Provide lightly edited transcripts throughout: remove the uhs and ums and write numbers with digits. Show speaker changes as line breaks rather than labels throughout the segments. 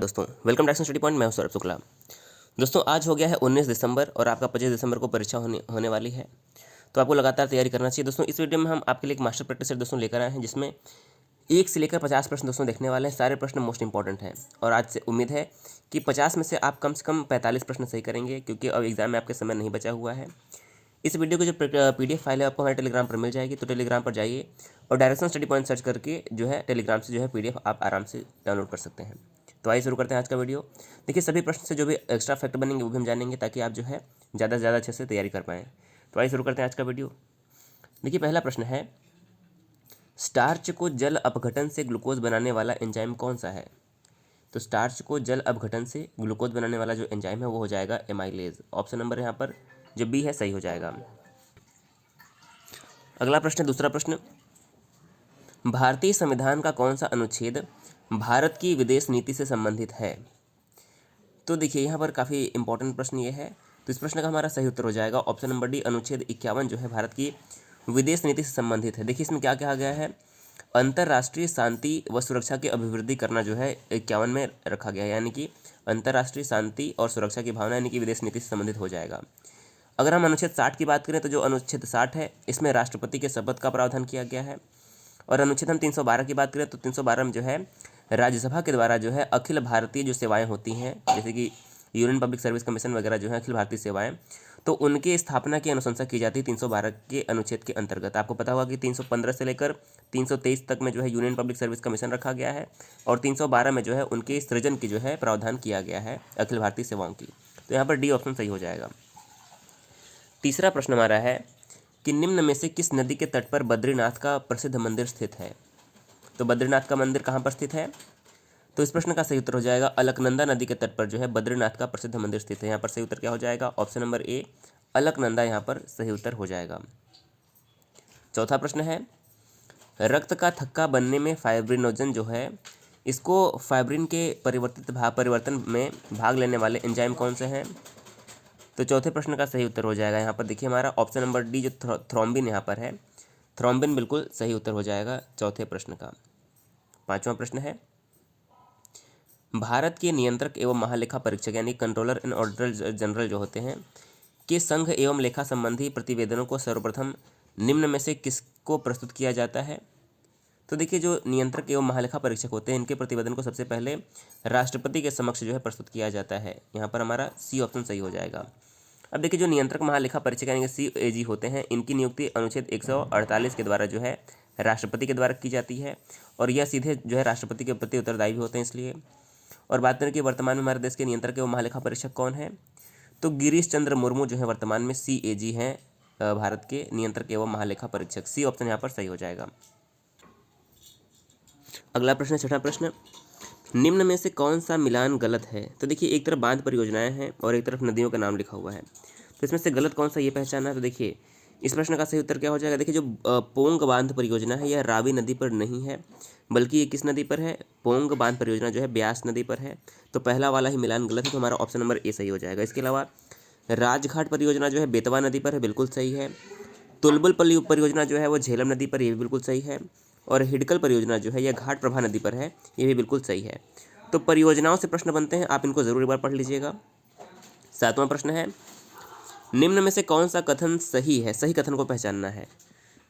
दोस्तों welcome to study point. मैं हूं सौरभ शुक्ला। दोस्तों आज हो गया है 19 दिसंबर और आपका 25 दिसंबर को परीक्षा होने वाली है, तो आपको लगातार तैयारी करना चाहिए। दोस्तों इस वीडियो में हम आपके लिए एक मास्टर प्रैक्टिस सेट दोस्तों लेकर आए हैं, जिसमें 1 से लेकर 50 प्रश्न दोस्तों देखने वाले हैं। सारे प्रश्न मोस्ट इंपॉर्टेंट हैं और आज से उम्मीद है कि 50 में से आप कम से कम 45 प्रश्न सही करेंगे, क्योंकि अब एग्जाम में आपके समय नहीं बचा हुआ है। इस वीडियो की जो PDF फाइल है आपको हमारे टेलीग्राम पर मिल जाएगी, तो टेलीग्राम पर जाइए और डायरेक्शन स्टडी पॉइंट सर्च करके जो है टेलीग्राम से जो है PDF आप आराम से डाउनलोड कर सकते हैं। तो आइए शुरू करते हैं आज का वीडियो। देखिए सभी प्रश्न से जो भी एक्स्ट्रा फैक्ट बनेंगे वो भी हम जानेंगे, ताकि आप जो है ज़्यादा से ज़्यादा अच्छे से तैयारी कर पाएँ। तो आइए शुरू करते हैं आज का वीडियो। देखिए पहला प्रश्न है, स्टार्च को जल अपघटन से ग्लूकोज बनाने वाला एंजाइम कौन सा है? तो स्टार्च को जल अपघटन से ग्लूकोज बनाने वाला जो एंजाइम है वो हो जाएगा एमाइलेज। ऑप्शन नंबर यहाँ पर जो बी है सही हो जाएगा। अगला प्रश्न है, दूसरा प्रश्न, भारतीय संविधान का कौन सा अनुच्छेद भारत की विदेश नीति से संबंधित है? तो देखिए यहाँ पर काफ़ी इंपॉर्टेंट प्रश्न ये है, तो इस प्रश्न का हमारा सही उत्तर हो जाएगा ऑप्शन नंबर डी, अनुच्छेद 51 जो है भारत की विदेश नीति से संबंधित है। देखिए इसमें क्या कहा गया है, अंतर्राष्ट्रीय शांति व सुरक्षा की अभिवृद्धि करना जो है 51 में रखा गया है, यानी कि अंतर्राष्ट्रीय शांति और सुरक्षा की भावना यानी कि विदेश नीति से संबंधित हो जाएगा। अगर हम अनुच्छेद 60 की बात करें तो जो अनुच्छेद 60 है इसमें राष्ट्रपति के शपथ का प्रावधान किया गया है। और अनुच्छेद हम 312 की बात करें तो 312 में जो है राज्यसभा के द्वारा जो है अखिल भारतीय जो सेवाएं होती हैं, जैसे कि यूनियन पब्लिक सर्विस कमीशन वगैरह जो है अखिल भारतीय सेवाएं, तो उनके स्थापना की अनुशंसा की जाती है 312 के अनुच्छेद के अंतर्गत। आपको पता होगा कि 315 से लेकर 323 तक में जो है यूनियन पब्लिक सर्विस कमीशन रखा गया है, और 312 में जो है उनके सृजन की जो है प्रावधान किया गया है अखिल भारतीय सेवाओं की। तो यहाँ पर डी ऑप्शन सही हो जाएगा। तीसरा प्रश्न हमारा है कि निम्न में से किस नदी के तट पर बद्रीनाथ का प्रसिद्ध मंदिर स्थित है? तो बद्रीनाथ का मंदिर कहाँ पर स्थित है? तो इस प्रश्न का सही उत्तर हो जाएगा अलकनंदा नदी के तट पर जो है बद्रीनाथ का प्रसिद्ध मंदिर स्थित है। यहाँ पर सही उत्तर क्या हो जाएगा? ऑप्शन नंबर ए, अलकनंदा यहाँ पर सही उत्तर हो जाएगा। चौथा प्रश्न है, रक्त का थक्का बनने में फाइब्रिनोजन जो है इसको फाइब्रिन के परिवर्तन में भाग लेने वाले एंजाइम कौन से हैं? तो चौथे प्रश्न का सही उत्तर हो जाएगा यहाँ पर देखिए हमारा ऑप्शन नंबर डी, जो थ्रोम्बिन यहाँ पर है, थ्रोम्बिन बिल्कुल सही उत्तर हो जाएगा चौथे प्रश्न का। पांचवा प्रश्न है, भारत के नियंत्रक एवं महालेखा परीक्षक यानी कंट्रोलर एंड ऑडिटर जनरल जो होते हैं के संघ एवं लेखा संबंधी प्रतिवेदनों को सर्वप्रथम निम्न में से किसको प्रस्तुत किया जाता है? तो देखिए जो नियंत्रक एवं महालेखा परीक्षक होते हैं इनके प्रतिवेदन को सबसे पहले राष्ट्रपति के समक्ष जो है प्रस्तुत किया जाता है। यहाँ पर हमारा सी ऑप्शन सही हो जाएगा। अब देखिए जो नियंत्रक महालेखा परीक्षक यानी कि CAG होते हैं, इनकी नियुक्ति अनुच्छेद 148 के द्वारा जो है राष्ट्रपति के द्वारा की जाती है, और यह सीधे जो है राष्ट्रपति के प्रति उत्तरदायी भी होते हैं इसलिए। और बात करें कि वर्तमान में हमारे देश के नियंत्रक एवं महालेखा परीक्षक कौन है, तो गिरीश चंद्र मुर्मू जो है वर्तमान में CAG हैं भारत के नियंत्रक एवं महालेखा परीक्षक। सी ऑप्शन यहाँ पर सही हो जाएगा। अगला प्रश्न, छठा प्रश्न, निम्न में से कौन सा मिलान गलत है? तो देखिए एक तरफ बांध परियोजनाएं हैं और एक तरफ नदियों का नाम लिखा हुआ है, तो इसमें से गलत कौन सा ये पहचाना है? तो देखिए इस प्रश्न का सही उत्तर क्या हो जाएगा? देखिए जो पोंग बांध परियोजना है यह रावी नदी पर नहीं है, बल्कि ये किस नदी पर है? पोंग बांध परियोजना जो है ब्यास नदी पर है। तो पहला वाला ही मिलान गलत है, तो हमारा ऑप्शन नंबर ए सही हो जाएगा। इसके अलावा राजघाट परियोजना जो है बेतवा नदी पर है, बिल्कुल सही है। तुलबुल परियोजना जो है वो झेलम नदी पर, ये भी बिल्कुल सही है। और हिडकल परियोजना जो है यह घाट प्रभा नदी पर है, ये भी बिल्कुल सही है। तो परियोजनाओं से प्रश्न बनते हैं, आप इनको जरूर एक बार पढ़ लीजिएगा। सातवां प्रश्न है, निम्न में से कौन सा कथन सही है? सही कथन को पहचानना है।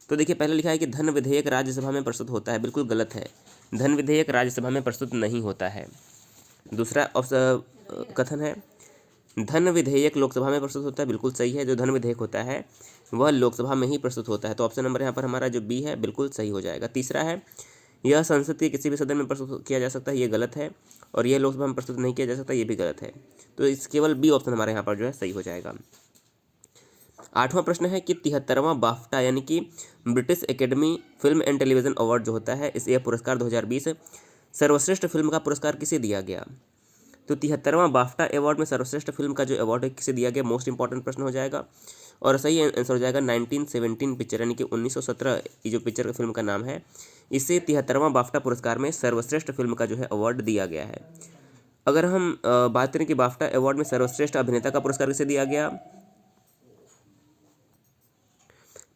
तो देखिए पहले लिखा है कि धन विधेयक राज्यसभा में प्रस्तुत होता है, बिल्कुल गलत है। धन विधेयक राज्यसभा में प्रस्तुत नहीं होता है। दूसरा कथन है, धन विधेयक लोकसभा में प्रस्तुत होता है, बिल्कुल सही है। जो धन विधेयक होता है वह लोकसभा में ही प्रस्तुत होता है, तो ऑप्शन नंबर यहाँ पर हमारा जो बी है बिल्कुल सही हो जाएगा। तीसरा है, यह संसद के किसी भी सदन में प्रस्तुत किया जा सकता है, ये गलत है। और यह लोकसभा में प्रस्तुत नहीं किया जा सकता, ये भी गलत है। तो इस केवल बी ऑप्शन हमारे यहाँ पर जो है सही हो जाएगा। आठवां प्रश्न है कि 73वां बाफ्टा यानी कि British academy film and television award जो होता है यह पुरस्कार 2020 सर्वश्रेष्ठ फिल्म का पुरस्कार किसे दिया गया? तो 73वां बाफ्टा अवार्ड में सर्वश्रेष्ठ फिल्म का जो अवार्ड है किसे दिया गया? मोस्ट इंपॉर्टेंट प्रश्न हो जाएगा, और सही आंसर हो जाएगा 1917 पिक्चर यानी कि 1917 ये जो पिक्चर फिल्म का नाम है, इसे 73वां बाफ्टा पुरस्कार में सर्वश्रेष्ठ फिल्म का जो है अवार्ड दिया गया है। अगर हम बात करें कि बाफ्टा अवार्ड में सर्वश्रेष्ठ अभिनेता का पुरस्कार किसे दिया गया,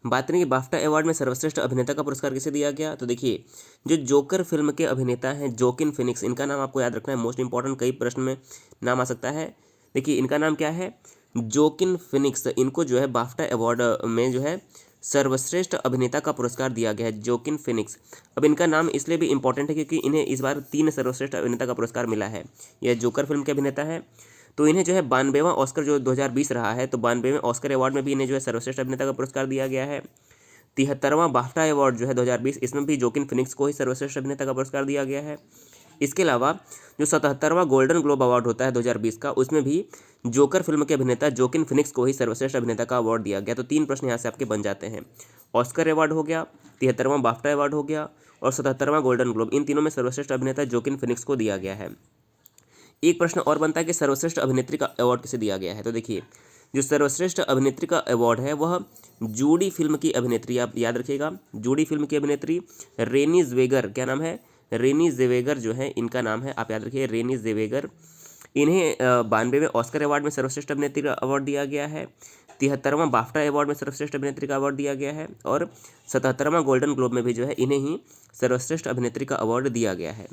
बात करें कि बाफ्टा अवार्ड में सर्वश्रेष्ठ अभिनेता का पुरस्कार किसे दिया गया, तो देखिए जो जोकर फिल्म के अभिनेता हैं जोकिन फिनिक्स, इनका नाम आपको याद रखना है, मोस्ट इंपॉर्टेंट, कई प्रश्न में नाम आ सकता है। देखिए इनका नाम क्या है, जोकिन फिनिक्स। इनको जो है बाफ्टा अवार्ड में जो है सर्वश्रेष्ठ अभिनेता का पुरस्कार दिया गया है, जोकिन फिनिक्स। अब इनका नाम इसलिए भी इंपॉर्टेंट है क्योंकि इन्हें इस बार 3 सर्वश्रेष्ठ अभिनेता का पुरस्कार मिला है। यह जोकर फिल्म के अभिनेता है, तो इन्हें जो है 92वां ऑस्कर जो 2020 रहा है, तो 92वें ऑस्कर अवार्ड में भी इन्हें जो है सर्वश्रेष्ठ अभिनेता का पुरस्कार दिया गया है। 73वां बाफ्टा अवार्ड जो है 2020, इसमें भी जोकिन फिनिक्स को ही सर्वश्रेष्ठ अभिनेता का पुरस्कार दिया गया है। इसके अलावा जो 77वां गोल्डन ग्लोब अवार्ड होता है 2020 का, उसमें भी जोकर फिल्म के अभिनेता जोकिन फिनिक्स को ही सर्वश्रेष्ठ अभिनेता का अवार्ड दिया गया। तो 3 प्रश्न यहाँ से आपके बन जाते हैं, ऑस्कर अवार्ड हो गया, 73वां बाफ्टा अवार्ड हो गया और 77वां गोल्डन ग्लोब, इन तीनों में सर्वश्रेष्ठ अभिनेता जोकिन फिनिक्स को दिया गया है। एक प्रश्न और बनता है कि सर्वश्रेष्ठ अभिनेत्री का अवार्ड किसे दिया गया है, तो देखिए जो सर्वश्रेष्ठ अभिनेत्री का अवार्ड है वह जूडी फिल्म की अभिनेत्री, आप याद रखिएगा, जूडी फिल्म की अभिनेत्री रेनी ज़ेवेगर, क्या नाम है, रेनी ज़ेवेगर जो है इनका नाम है, आप याद रखिए रेनी ज़ेवेगर। इन्हें 92वें ऑस्कर अवार्ड में सर्वश्रेष्ठ अभिनेत्री का अवार्ड दिया गया है, 73वां बाफ्टा अवार्ड में सर्वश्रेष्ठ अभिनेत्री का अवार्ड दिया गया है और 77वां गोल्डन ग्लोब में भी जो है इन्हें ही सर्वश्रेष्ठ अभिनेत्री का अवार्ड दिया गया है।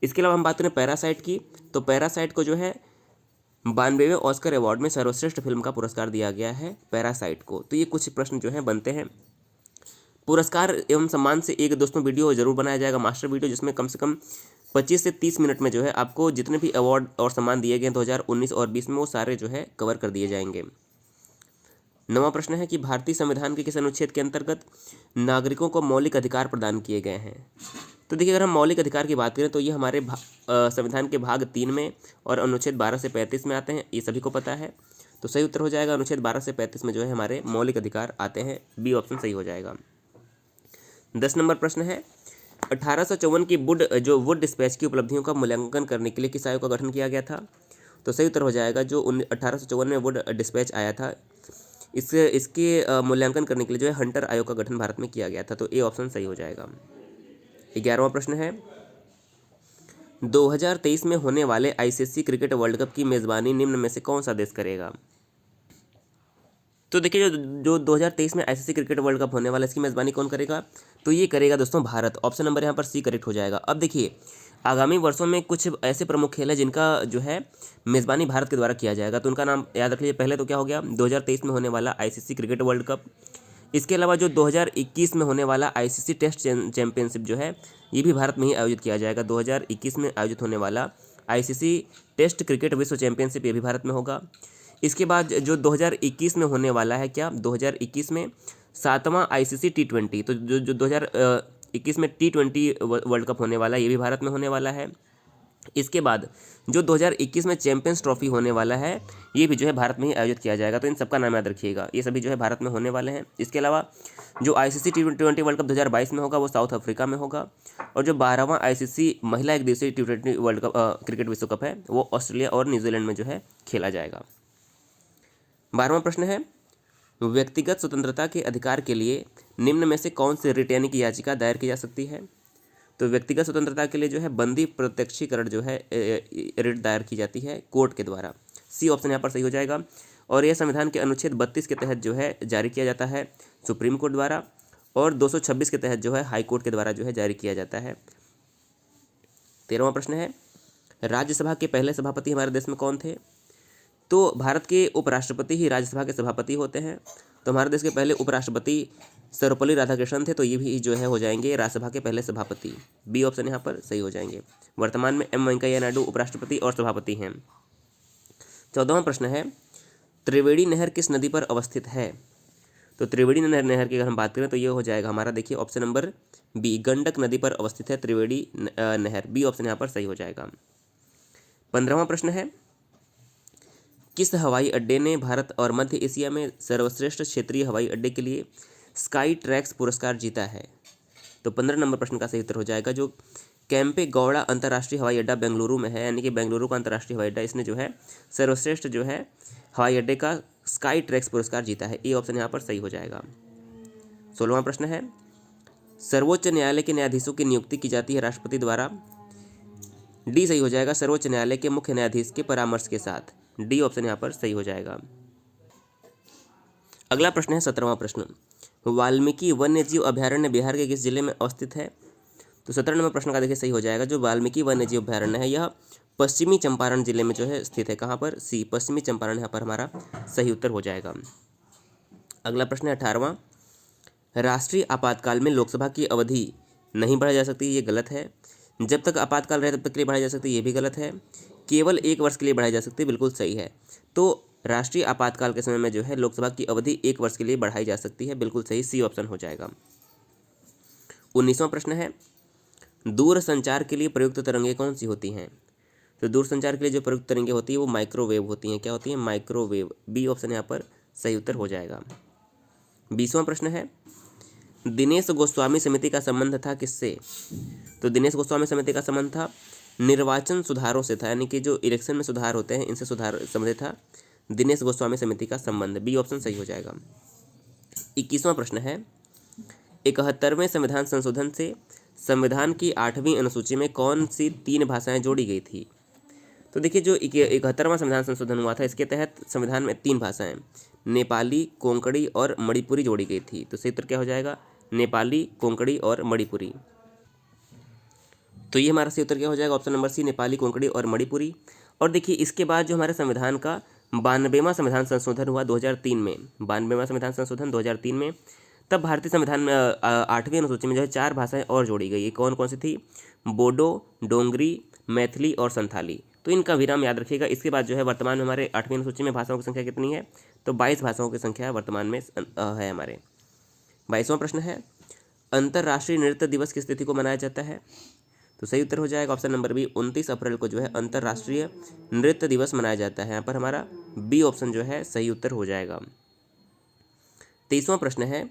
इसके अलावा हम बात करें पैरासाइट की, तो पैरासाइट को जो है 92वें ऑस्कर अवार्ड में सर्वश्रेष्ठ फिल्म का पुरस्कार दिया गया है पैरासाइट को। तो ये कुछ प्रश्न जो हैं बनते हैं। पुरस्कार एवं सम्मान से एक दोस्तों वीडियो जरूर बनाया जाएगा, मास्टर वीडियो, जिसमें कम से कम 25 से 30 मिनट में जो है आपको जितने भी अवार्ड और सम्मान दिए गए 2019 और 20 में वो सारे जो है कवर कर दिए जाएंगे। 9वां प्रश्न है कि भारतीय संविधान के किस अनुच्छेद के अंतर्गत नागरिकों को मौलिक अधिकार प्रदान किए गए हैं। तो देखिए अगर हम मौलिक अधिकार की बात करें तो ये हमारे संविधान के भाग 3 में और अनुच्छेद 12 से 35 में आते हैं, ये सभी को पता है। तो सही उत्तर हो जाएगा अनुच्छेद 12 से 35 में जो है हमारे मौलिक अधिकार आते हैं, बी ऑप्शन सही हो जाएगा। 10 नंबर प्रश्न है 1854 की वुड डिस्पैच की उपलब्धियों का मूल्यांकन करने के लिए किस आयोग का गठन किया गया था। तो सही उत्तर हो जाएगा जो 1854 में वुड डिस्पैच आया था, इसके मूल्यांकन करने के लिए जो है हंटर आयोग का गठन भारत में किया गया था। तो ए ऑप्शन सही हो जाएगा। 11वां प्रश्न है 2023 में होने वाले आईसीसी क्रिकेट वर्ल्ड कप की मेज़बानी निम्न में से कौन सा देश करेगा। तो देखिए जो 2023 में आईसीसी क्रिकेट वर्ल्ड कप होने वाला है इसकी मेज़बानी कौन करेगा, तो ये करेगा दोस्तों भारत। ऑप्शन नंबर यहाँ पर सी करेक्ट हो जाएगा। अब देखिए आगामी वर्षों में कुछ ऐसे प्रमुख खेल हैं जिनका जो है मेज़बानी भारत के द्वारा किया जाएगा, तो उनका नाम याद रख लीजिए। पहले तो क्या हो गया 2023 में होने वाला आईसीसी क्रिकेट वर्ल्ड कप, इसके अलावा जो 2021 में होने वाला आईसीसी टेस्ट चैंपियनशिप जो है ये भी भारत में ही आयोजित किया जाएगा। 2021 में आयोजित होने वाला आईसीसी टेस्ट क्रिकेट विश्व चैंपियनशिप ये भी भारत में होगा। इसके बाद जो 2021 में होने वाला है, क्या 2021 में 7वां आईसीसी T20, तो जो 2021 में T20 वर्ल्ड कप होने वाला है ये भी भारत में होने वाला है। इसके बाद जो 2021 में चैंपियंस ट्रॉफी होने वाला है ये भी जो है भारत में ही आयोजित किया जाएगा, तो इन सबका नाम याद रखिएगा, ये सभी जो है भारत में होने वाले हैं। इसके अलावा जो आईसीसी T20 वर्ल्ड कप 2022 में होगा वो साउथ अफ्रीका में होगा, और जो 12वां आईसीसी महिला एक दिवसीय T20 वर्ल्ड कप क्रिकेट विश्व कप है वो ऑस्ट्रेलिया और न्यूजीलैंड में जो है खेला जाएगा। 12वां प्रश्न है व्यक्तिगत स्वतंत्रता के अधिकार के लिए निम्न में से कौन सी रिट यानी कि याचिका दायर की जा सकती है। तो व्यक्तिगत स्वतंत्रता के लिए जो है बंदी प्रत्यक्षीकरण जो है रिट दायर की जाती है कोर्ट के द्वारा, सी ऑप्शन यहाँ पर सही हो जाएगा। और यह संविधान के अनुच्छेद 32 के तहत जो है जारी किया जाता है सुप्रीम कोर्ट द्वारा, और 226 के तहत जो है हाई कोर्ट के द्वारा जो है जारी किया जाता है। 13वां प्रश्न है राज्यसभा के पहले सभापति हमारे देश में कौन थे। तो भारत के उपराष्ट्रपति ही राज्यसभा के सभापति होते हैं, तो हमारे देश के पहले उपराष्ट्रपति सर्वपल्ली राधाकृष्णन थे, तो ये भी जो है हो जाएंगे राज्यसभा के पहले सभापति, बी ऑप्शन यहाँ पर सही हो जाएंगे। वर्तमान में एम वेंकैया नायडू उपराष्ट्रपति और सभापति हैं। 14वां प्रश्न है त्रिवेणी नहर किस नदी पर अवस्थित है। तो त्रिवेणी नहर की अगर हम बात करें तो ये हो जाएगा हमारा, देखिए ऑप्शन नंबर बी, गंडक नदी पर अवस्थित है त्रिवेणी नहर, बी ऑप्शन यहाँ पर सही हो जाएगा। 15वां प्रश्न है किस हवाई अड्डे ने भारत और मध्य एशिया में सर्वश्रेष्ठ क्षेत्रीय हवाई अड्डे के लिए स्काई ट्रैक्स पुरस्कार जीता है। तो 15 नंबर प्रश्न का सही उत्तर हो जाएगा जो कैंपे गौड़ा अंतर्राष्ट्रीय हवाई अड्डा बेंगलुरु में है, यानी कि बेंगलुरु का अंतर्राष्ट्रीय हवाई अड्डा, इसने जो है सर्वश्रेष्ठ जो है हवाई अड्डे का स्काई ट्रैक्स पुरस्कार जीता है, ए ऑप्शन यहाँ पर सही हो जाएगा। 16वां प्रश्न है सर्वोच्च न्यायालय के न्यायाधीशों की नियुक्ति की जाती है राष्ट्रपति द्वारा, डी सही हो जाएगा, सर्वोच्च न्यायालय के मुख्य न्यायाधीश के परामर्श के साथ, डी ऑप्शन यहाँ पर सही हो जाएगा। अगला प्रश्न है 17वां प्रश्न वाल्मीकि वन्य जीव अभयारण्य बिहार के किस जिले में अवस्थित है? तो 17 नंबर प्रश्न का देखिए सही हो जाएगा। जो वाल्मीकि वन्य जीव अभयारण्य है यह पश्चिमी चंपारण जिले में जो है स्थित है। कहाँ पर? सी, पश्चिमी चंपारण यहाँ पर हमारा सही उत्तर हो जाएगा। अगला प्रश्न है 18वां। राष्ट्रीय आपातकाल में लोकसभा की अवधि नहीं बढ़ाई जा सकती, ये गलत है। जब तक आपातकाल रहे तब तक के लिए बढ़ाई जा सकती है, ये भी गलत है। केवल 1 वर्ष के लिए बढ़ाई जा सकती है, बिल्कुल सही है। तो राष्ट्रीय आपातकाल के समय में जो है लोकसभा की अवधि 1 वर्ष के लिए बढ़ाई जा सकती है, बिल्कुल सही, सी ऑप्शन हो जाएगा। 19वां प्रश्न है दूर संचार के लिए प्रयुक्त तरंगें कौन सी होती हैं? तो दूर संचार के लिए जो प्रयुक्त तरंगें होती है वो माइक्रोवेव होती हैं। क्या होती हैं? माइक्रोवेव, बी ऑप्शन यहाँ पर सही उत्तर हो जाएगा। 20वां प्रश्न है दिनेश गोस्वामी समिति का संबंध था किससे? तो दिनेश गोस्वामी समिति का संबंध था निर्वाचन सुधारों से था, यानी कि जो इलेक्शन में सुधार होते हैं इनसे सुधार संबंधित था दिनेश गोस्वामी समिति का संबंध, बी ऑप्शन सही हो जाएगा। 21वां प्रश्न है 71वें संविधान संशोधन से संविधान की 8वीं अनुसूची में कौन सी 3 भाषाएं जोड़ी गई थी? तो देखिए जो 71वां संविधान संशोधन हुआ था इसके तहत संविधान में 3 भाषाएं नेपाली, कोंकणी और मणिपुरी जोड़ी गई थी। तो सही उत्तर क्या हो जाएगा? नेपाली, कोंकणी और मणिपुरी। तो ये हमारा सही उत्तर क्या हो जाएगा? Option number C, Nepali, Konkani और मणिपुरी। और देखिए इसके बाद जो हमारे संविधान का 92वां संविधान संशोधन हुआ 2003 में, 92वां संविधान संशोधन 2003 में, तब भारतीय संविधान में 8वीं अनुसूची में जो है 4 भाषाएं और जोड़ी गई। कौन कौन सी थी? बोडो, डोंगरी, मैथिली और संथाली। तो इनका विराम याद रखिएगा। इसके बाद जो है वर्तमान में हमारे 8वीं अनुसूची में भाषाओं की संख्या कितनी है? तो 22 भाषाओं की संख्या वर्तमान में है हमारे। 22वां प्रश्न है अंतर्राष्ट्रीय नृत्य दिवस किस तिथि को मनाया जाता है? तो सही उत्तर हो जाएगा ऑप्शन नंबर बी, 29 अप्रैल को जो है अंतर्राष्ट्रीय नृत्य दिवस मनाया जाता है। यहाँ पर हमारा बी ऑप्शन जो है सही उत्तर हो जाएगा। 23वां प्रश्न है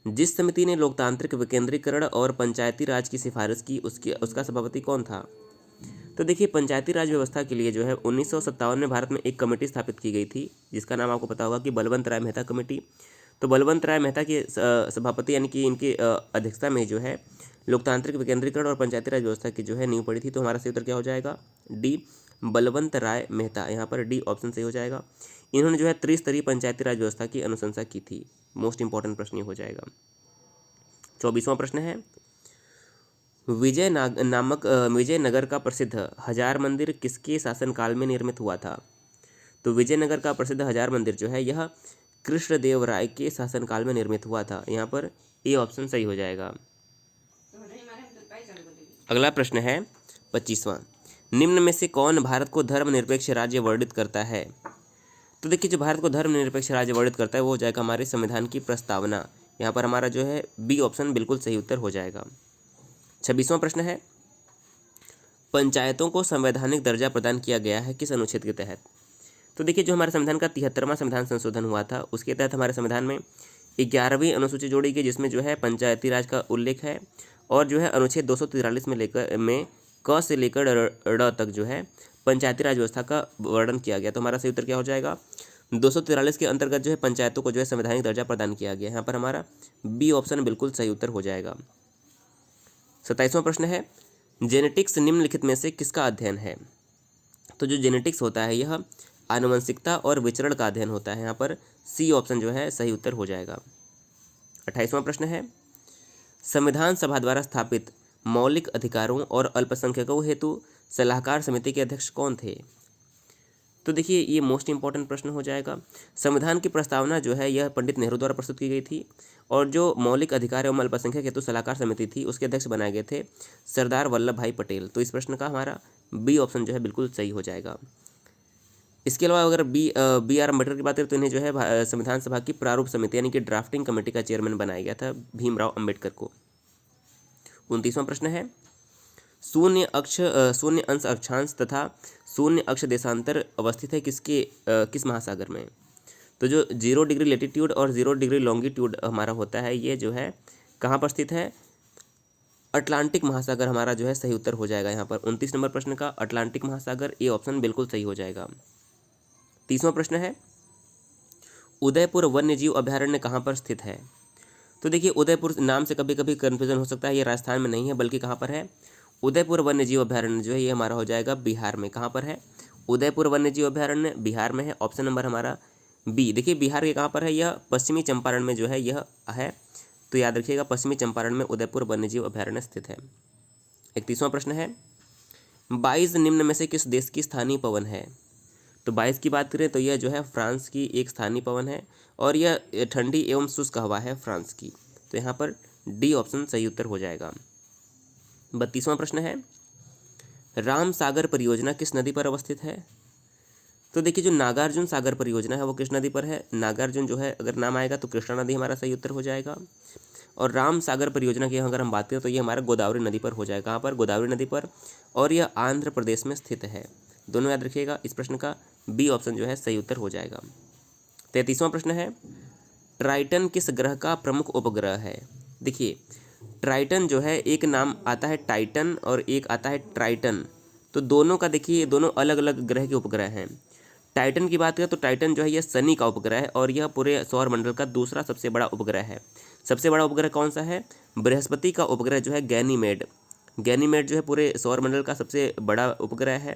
जिस समिति ने लोकतांत्रिक विकेंद्रीकरण और पंचायती राज की सिफारिश की उसका सभापति कौन था? तो देखिए पंचायती राज व्यवस्था के लिए जो है 1957 में भारत में एक कमेटी स्थापित की गई थी जिसका नाम आपको पता होगा कि बलवंत राय मेहता कमेटी। तो बलवंत राय मेहता के सभापति यानी कि इनकी अध्यक्षता में जो है लोकतांत्रिक विकेंद्रीकरण और पंचायती राज व्यवस्था की जो है नींव पड़ी थी। तो हमारा सही उत्तर क्या हो जाएगा? डी, बलवंत राय मेहता। यहाँ पर डी ऑप्शन सही हो जाएगा। इन्होंने जो है त्रिस्तरीय पंचायती राज व्यवस्था की अनुशंसा की थी। मोस्ट इंपॉर्टेंट प्रश्न ये हो जाएगा। 24वां प्रश्न है विजयनगर का प्रसिद्ध हजार मंदिर किसके शासनकाल में निर्मित हुआ था? तो विजयनगर का प्रसिद्ध हजार मंदिर जो है यह कृष्णदेव राय के शासनकाल में निर्मित हुआ था। यहाँ पर ए ऑप्शन सही हो जाएगा। अगला प्रश्न है 25वां निम्न में से कौन भारत को धर्मनिरपेक्ष राज्य वर्णित करता है? तो देखिए जो भारत को धर्मनिरपेक्ष राज्य वर्णित करता है वो हो जाएगा हमारे संविधान की प्रस्तावना। यहाँ पर हमारा जो है बी ऑप्शन बिल्कुल सही उत्तर हो जाएगा। 26वां प्रश्न है पंचायतों को संवैधानिक दर्जा प्रदान किया गया है किस अनुच्छेद के तहत? तो देखिए जो हमारे संविधान का 73वां संविधान संशोधन हुआ था उसके तहत हमारे संविधान में 11वीं अनुसूची जोड़ी गई जिसमें जो है पंचायती राज का उल्लेख है और जो है अनुच्छेद 243 में क से लेकर ड़ तक जो है पंचायती राज व्यवस्था का वर्णन किया गया। तो हमारा सही उत्तर क्या हो जाएगा? 243 के अंतर्गत जो है पंचायतों को जो है संवैधानिक दर्जा प्रदान किया गया। यहाँ पर हमारा बी ऑप्शन बिल्कुल सही उत्तर हो जाएगा। 27वां प्रश्न है जेनेटिक्स निम्नलिखित में से किसका अध्ययन है? तो जो जेनेटिक्स होता है यह आनुवंशिकता और विचरण का अध्ययन होता है। यहाँ पर सी ऑप्शन जो है सही उत्तर हो जाएगा। 28वां प्रश्न है संविधान सभा द्वारा स्थापित मौलिक अधिकारों और अल्पसंख्यकों हेतु सलाहकार समिति के अध्यक्ष कौन थे? तो देखिए ये मोस्ट इंपॉर्टेंट प्रश्न हो जाएगा। संविधान की प्रस्तावना जो है यह पंडित नेहरू द्वारा प्रस्तुत की गई थी और जो मौलिक अधिकार एवं अल्पसंख्यक हेतु सलाहकार समिति थी उसके अध्यक्ष बनाए गए थे सरदार वल्लभ भाई पटेल। तो इस प्रश्न का हमारा बी ऑप्शन जो है बिल्कुल सही हो जाएगा। इसके अलावा अगर बी आर अम्बेडकर की बात करें तो इन्हें जो है संविधान सभा की प्रारूप समिति यानी कि ड्राफ्टिंग कमेटी का चेयरमैन बनाया गया था भीमराव अम्बेडकर को। 29वां प्रश्न है शून्य अंश अक्षांश तथा शून्य अक्ष देशांतर अवस्थित है किस महासागर में? तो जो 0 डिग्री लेटीट्यूड और 0 डिग्री लॉन्गिट्यूड हमारा होता है ये जो है कहाँ पर स्थित है? अटलांटिक महासागर हमारा जो है सही उत्तर हो जाएगा। यहाँ पर 29 नंबर प्रश्न का अटलांटिक महासागर ए ऑप्शन बिल्कुल सही हो जाएगा। 30वां प्रश्न है उदयपुर वन्यजीव अभयारण्य कहाँ पर स्थित है? तो देखिए उदयपुर नाम से कभी कभी कन्फ्यूजन हो सकता है, ये राजस्थान में नहीं है बल्कि कहाँ पर है? उदयपुर वन्यजीव अभयारण्य जो है ये हमारा हो जाएगा बिहार में। कहाँ पर है? उदयपुर वन्यजीव अभयारण्य बिहार में है। ऑप्शन नंबर हमारा बी, देखिए बिहार के कहाँ पर है, यह पश्चिमी चंपारण में जो है यह है, तो याद रखिएगा पश्चिमी चंपारण में उदयपुर वन्यजीव अभयारण्य स्थित है। 31वां प्रश्न है, 22 निम्न में से किस देश की स्थानीय पवन है? तो 22 की बात करें तो यह जो है फ्रांस की एक स्थानीय पवन है और यह ठंडी एवं शुष्क हवा है फ्रांस की, तो यहाँ पर डी ऑप्शन सही उत्तर हो जाएगा। 32वां प्रश्न है, राम सागर परियोजना किस नदी पर अवस्थित है? तो देखिए जो नागार्जुन सागर परियोजना है वो किस नदी पर है? नागार्जुन जो है अगर नाम आएगा तो कृष्णा नदी हमारा सही उत्तर हो जाएगा। और राम सागर परियोजना की अगर हम बात करें तो ये हमारा गोदावरी नदी पर हो जाएगा। कहाँ पर? गोदावरी नदी पर, और यह आंध्र प्रदेश में स्थित है। दोनों याद रखिएगा। इस प्रश्न का बी ऑप्शन जो है सही उत्तर हो जाएगा। 33वां प्रश्न है, ट्राइटन किस ग्रह का प्रमुख उपग्रह है? देखिए ट्राइटन जो है, एक नाम आता है टाइटन और एक आता है ट्राइटन, तो दोनों का देखिए दोनों अलग अलग ग्रह के उपग्रह हैं। टाइटन की बात करें तो टाइटन जो है यह शनि का उपग्रह है और यह पूरे सौर मंडल का दूसरा सबसे बड़ा उपग्रह है। सबसे बड़ा उपग्रह कौन सा है? बृहस्पति का उपग्रह जो है गैनीमेड। गैनीमेड जो है पूरे सौर मंडल का सबसे बड़ा उपग्रह है,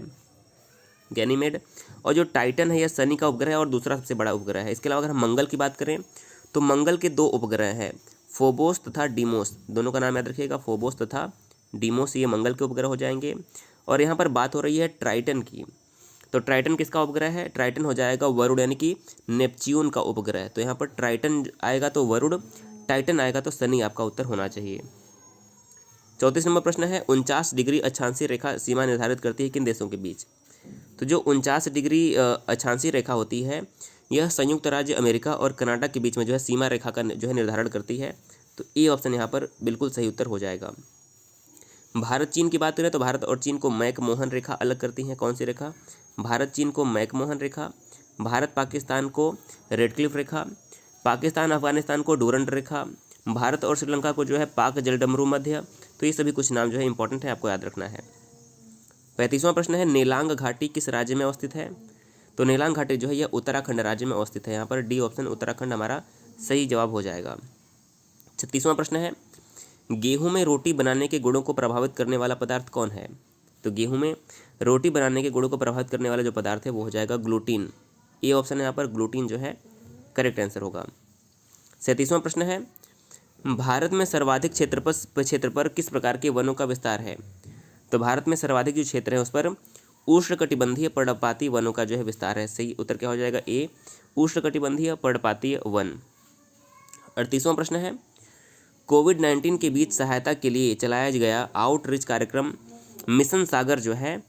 गैनीमेड। और जो टाइटन है यह शनि का उपग्रह है और दूसरा सबसे बड़ा उपग्रह है। इसके अलावा अगर हम मंगल की बात करें तो मंगल के 2 उपग्रह हैं, फोबोस तथा डीमोस। दोनों का नाम याद रखिएगा, फोबोस तथा डीमोस, ये मंगल के उपग्रह हो जाएंगे। और यहाँ पर बात हो रही है ट्राइटन की, तो ट्राइटन किसका उपग्रह है? ट्राइटन हो जाएगा वरुण यानी कि नेपच्यून का उपग्रह। तो यहाँ पर ट्राइटन आएगा तो वरुण, टाइटन आएगा तो शनि आपका उत्तर होना चाहिए। 34 नंबर प्रश्न है, 49 डिग्री अक्षांशीय रेखा सीमा निर्धारित करती है किन देशों के बीच? तो जो 49 डिग्री अक्षांशीय रेखा होती है यह संयुक्त राज्य अमेरिका और कनाडा के बीच में जो है सीमा रेखा का जो है निर्धारण करती है, तो ए ऑप्शन यहाँ पर बिल्कुल सही उत्तर हो जाएगा। भारत चीन की बात करें तो भारत और चीन को मैकमोहन रेखा अलग करती है। कौन सी रेखा? भारत चीन को मैकमोहन रेखा, भारत पाकिस्तान को रेडक्लिफ रेखा, पाकिस्तान अफगानिस्तान को डूरंड रेखा, भारत और श्रीलंका को जो है पाक जलडमरू मध्य। तो ये सभी कुछ नाम जो है इंपॉर्टेंट है, आपको याद रखना है। 35वां प्रश्न है, नेलांग घाटी किस राज्य में अवस्थित है? तो नेलांग घाटी जो है यह उत्तराखंड राज्य में अवस्थित है। यहाँ पर डी ऑप्शन उत्तराखंड हमारा सही जवाब हो जाएगा। 36वां प्रश्न है, गेहूं में रोटी बनाने के गुणों को प्रभावित करने वाला पदार्थ कौन है? तो गेहूं में रोटी बनाने के गुणों को प्रभावित करने वाला जो पदार्थ है वो हो जाएगा ग्लूटीन। ए ऑप्शन है यहाँ पर ग्लूटीन जो है करेक्ट आंसर होगा। 37वां प्रश्न है, भारत में सर्वाधिक क्षेत्र पर किस प्रकार के वनों का विस्तार है? तो भारत में सर्वाधिक जो क्षेत्र है उस पर उष्णकटिबंधीय पर्णपाती वनों का जो है विस्तार है। सही उत्तर क्या हो जाएगा? ए, उष्णकटिबंधीय पर्णपातीय वन। 38वां प्रश्न है, कोविड-19 के बीच सहायता के लिए चलाया गया आउटरीच कार्यक्रम मिशन सागर जो है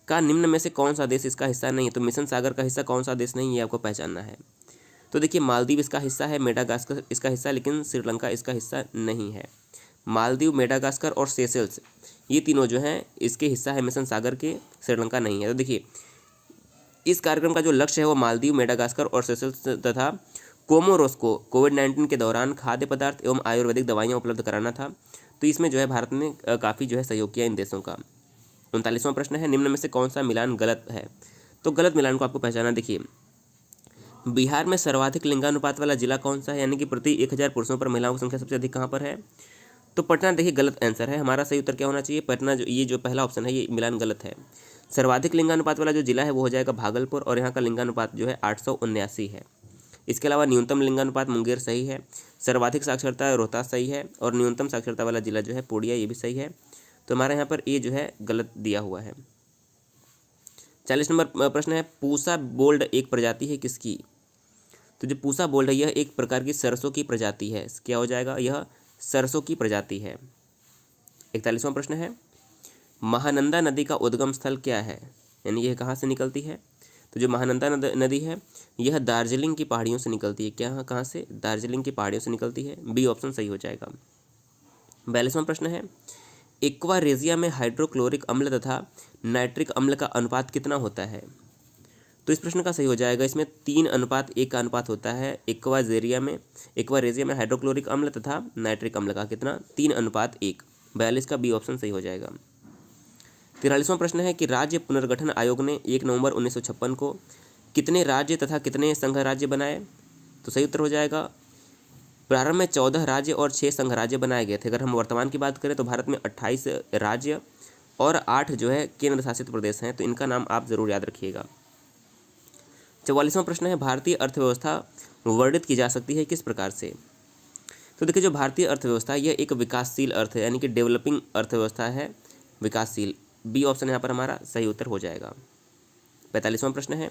का निम्न में से कौन सा देश इसका हिस्सा नहीं है? तो मिशन सागर का हिस्सा कौन सा देश नहीं है, ये आपको पहचानना है। तो देखिए मालदीव इसका हिस्सा है, मेडागास्कर इसका हिस्सा, लेकिन श्रीलंका इसका हिस्सा नहीं है। मालदीव, मेडागास्कर और सेशल्स ये तीनों जो हैं इसके हिस्सा है मिशन सागर के, श्रीलंका नहीं है। तो देखिए इस कार्यक्रम का जो लक्ष्य है वो मालदीव, मेडागास्कर और सेशल्स तथा कोमोरोस को कोविड-19 के दौरान खाद्य पदार्थ एवं आयुर्वेदिक दवाइयाँ उपलब्ध कराना था। तो इसमें जो है भारत ने काफ़ी जो है सहयोग किया इन देशों का। 39वां प्रश्न है, निम्न में से कौन सा मिलान गलत है? तो गलत मिलान को आपको पहचाना। देखिए बिहार में सर्वाधिक लिंगानुपात वाला जिला कौन सा है, यानी कि प्रति 1000 पुरुषों पर महिलाओं की संख्या सबसे अधिक कहाँ पर है? तो पटना। देखिए गलत आंसर है, हमारा सही उत्तर क्या होना चाहिए? पटना। जो पहला ऑप्शन है ये मिलान गलत है। सर्वाधिक लिंगानुपात वाला जो जिला है वो हो जाएगा भागलपुर और यहाँ का लिंगानुपात जो है 879 है। इसके अलावा न्यूनतम लिंगानुपात मुंगेर सही है, सर्वाधिक साक्षरता रोहतास सही है और न्यूनतम साक्षरता वाला जिला जो है पूर्णिया, ये भी सही है। तो हमारे यहाँ पर ये जो है गलत दिया हुआ है। 40 नंबर प्रश्न है, पूसा बोल्ड एक प्रजाति है किसकी? तो जो पूसा बोल्ड है यह एक प्रकार की सरसों की प्रजाति है। क्या हो जाएगा? यह सरसों की प्रजाति है। 41वां प्रश्न है, महानंदा नदी का उद्गम स्थल क्या है, यानी यह कहाँ से निकलती है? तो जो महानंदा नदी है यह दार्जिलिंग की पहाड़ियों से निकलती है। क्या, कहाँ से? दार्जिलिंग की पहाड़ियों से निकलती है। बी ऑप्शन सही हो जाएगा। 42वां प्रश्न है, एक्वारेजिया में हाइड्रोक्लोरिक अम्ल तथा नाइट्रिक अम्ल का अनुपात कितना होता है? तो इस प्रश्न का सही हो जाएगा, इसमें 3:1 का अनुपात होता है। एक्वारेजिया में हाइड्रोक्लोरिक अम्ल तथा नाइट्रिक अम्ल का कितना? 3:1। 42 का बी ऑप्शन सही हो जाएगा। 43वां प्रश्न है कि राज्य पुनर्गठन आयोग ने 1 नवंबर 1956 को कितने राज्य तथा कितने संघ राज्य बनाए? तो सही उत्तर हो जाएगा, प्रारंभ में 14 राज्य और 6 संघ राज्य बनाए गए थे। अगर हम वर्तमान की बात करें तो भारत में 28 राज्य और 8 जो है केंद्र शासित प्रदेश हैं। तो इनका नाम आप ज़रूर याद रखिएगा। 44वां प्रश्न है, भारतीय अर्थव्यवस्था वर्णित की जा सकती है किस प्रकार से? तो देखिए, जो भारतीय अर्थव्यवस्था यह एक विकासशील अर्थ है, यानी कि डेवलपिंग अर्थव्यवस्था है, विकासशील। बी ऑप्शन यहाँ पर हमारा सही उत्तर हो जाएगा। 45वां प्रश्न है,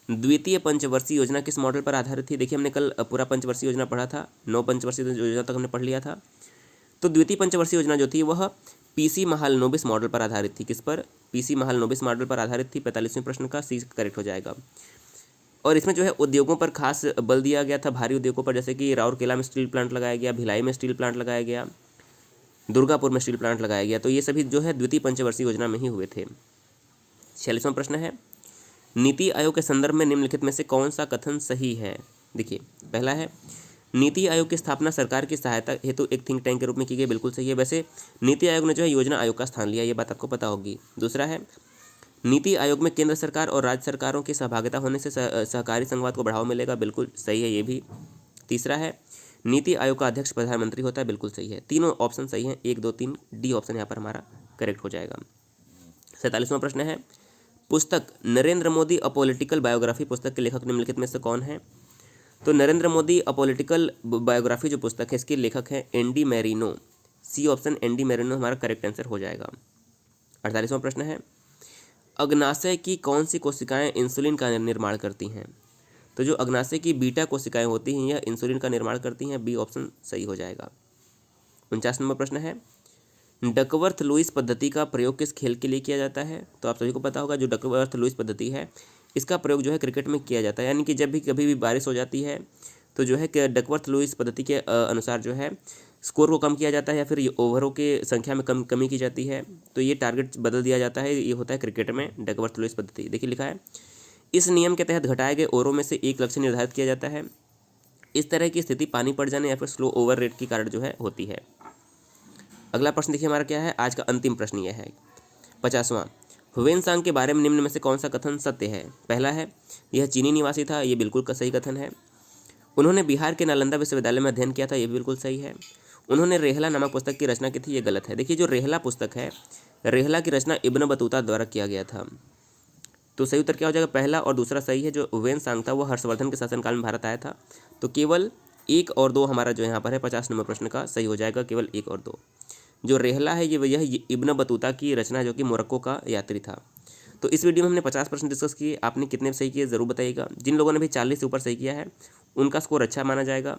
द्वितीय पंचवर्षीय योजना किस मॉडल पर आधारित थी? देखिए, हमने कल पूरा पंचवर्षीय योजना पढ़ा था, 9 पंचवर्षीय योजना तक हमने पढ़ लिया था। तो द्वितीय पंचवर्षीय योजना जो थी वह पीसी महालनोबिस मॉडल पर आधारित थी। किस पर? पीसी महालनोबिस मॉडल पर आधारित थी। 45वें प्रश्न का सी करेक्ट हो जाएगा। और इसमें जो है उद्योगों पर खास बल दिया गया था, भारी उद्योगों पर, जैसे कि राउरकेला में स्टील प्लांट लगाया गया, भिलाई में स्टील प्लांट लगाया गया, दुर्गापुर में स्टील प्लांट लगाया गया। तो ये सभी जो है द्वितीय पंचवर्षीय योजना में ही हुए थे। 46वां प्रश्न है, नीति आयोग के संदर्भ में निम्नलिखित में से कौन सा कथन सही है? देखिए, पहला है, नीति आयोग की स्थापना सरकार की सहायता हेतु एक थिंक टैंक के रूप में की गई, बिल्कुल सही है। वैसे नीति आयोग ने जो है योजना आयोग का स्थान लिया, ये बात आपको पता होगी। दूसरा है, नीति आयोग में केंद्र सरकार और राज्य सरकारों की सहभागिता होने से सहकारी संघवाद को बढ़ावा मिलेगा, बिल्कुल सही है ये भी। तीसरा है, नीति आयोग का अध्यक्ष प्रधानमंत्री होता है, बिल्कुल सही है। तीनों ऑप्शन सही हैं, 1, 2, 3, डी ऑप्शन यहाँ पर हमारा करेक्ट हो जाएगा। 47वां प्रश्न है, पुस्तक Narendra Modi a political biography पुस्तक के लेखक निम्नलिखित में से कौन है? तो Narendra Modi a political biography जो पुस्तक है, इसके लेखक हैं ND Marino. C option ND Marino हमारा करेक्ट आंसर हो जाएगा। 48वां प्रश्न है, अग्नाशय की कौन सी कोशिकाएं इंसुलिन का निर्माण करती हैं? तो जो अग्नाशय की बीटा कोशिकाएं होती हैं यह इंसुलिन का निर्माण करती हैं, बी ऑप्शन सही हो जाएगा। 49 नंबर प्रश्न है, डकवर्थ लुईस पद्धति का प्रयोग किस खेल के लिए किया जाता है? तो आप सभी को पता होगा, जो डकवर्थ लुईस पद्धति है इसका प्रयोग जो है क्रिकेट में किया जाता है, यानी कि जब भी कभी भी बारिश हो जाती है तो जो है कि डकवर्थ लुईस पद्धति के अनुसार जो है स्कोर को कम किया जाता है या फिर ओवरों के संख्या में कमी की जाती है, तो ये टारगेट बदल दिया जाता है। ये होता है क्रिकेट में डकवर्थ लुईस पद्धति। देखिए लिखा है, इस नियम के तहत घटाए गए ओवरों में से एक लक्ष्य निर्धारित किया जाता है। इस तरह की स्थिति पानी पड़ जाने या फिर स्लो ओवर रेट के कारण जो है होती है। अगला प्रश्न देखिए हमारा क्या है, आज का अंतिम प्रश्न यह है 50वां, ह्वेनसांग के बारे में निम्न में से कौन सा कथन सत्य है? पहला है, यह चीनी निवासी था, ये बिल्कुल का सही कथन है। उन्होंने बिहार के नालंदा विश्वविद्यालय में अध्ययन किया था, ये भी बिल्कुल सही है। उन्होंने रेहला नामक पुस्तक की रचना की थी, ये गलत है। देखिए, जो रेहला पुस्तक है, रेहला की रचना इब्न बतूता द्वारा किया गया था। तो सही उत्तर क्या हो जाएगा? पहला और दूसरा सही है। जो ह्वेनसांग था वो हर्षवर्धन के शासनकाल में भारत आया था। तो केवल 1 और 2 हमारा जो यहाँ पर है 50 नंबर प्रश्न का सही हो जाएगा, केवल 1 और 2। जो रेहला है यह इब्न बतूता की रचना, जो कि मोरक्को का यात्री था। तो इस वीडियो में हमने 50 प्रश्न डिस्कस किए। आपने कितने सही किए ज़रूर बताइएगा। जिन लोगों ने भी 40 से ऊपर सही किया है उनका स्कोर अच्छा माना जाएगा।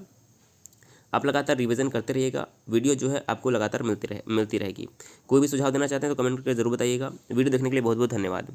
आप लगातार रिवीजन करते रहिएगा, वीडियो जो है आपको लगातार मिलती रहेगी। कोई भी सुझाव देना चाहते हैं तो कमेंट करके ज़रूर बताइएगा। वीडियो देखने के लिए बहुत बहुत धन्यवाद।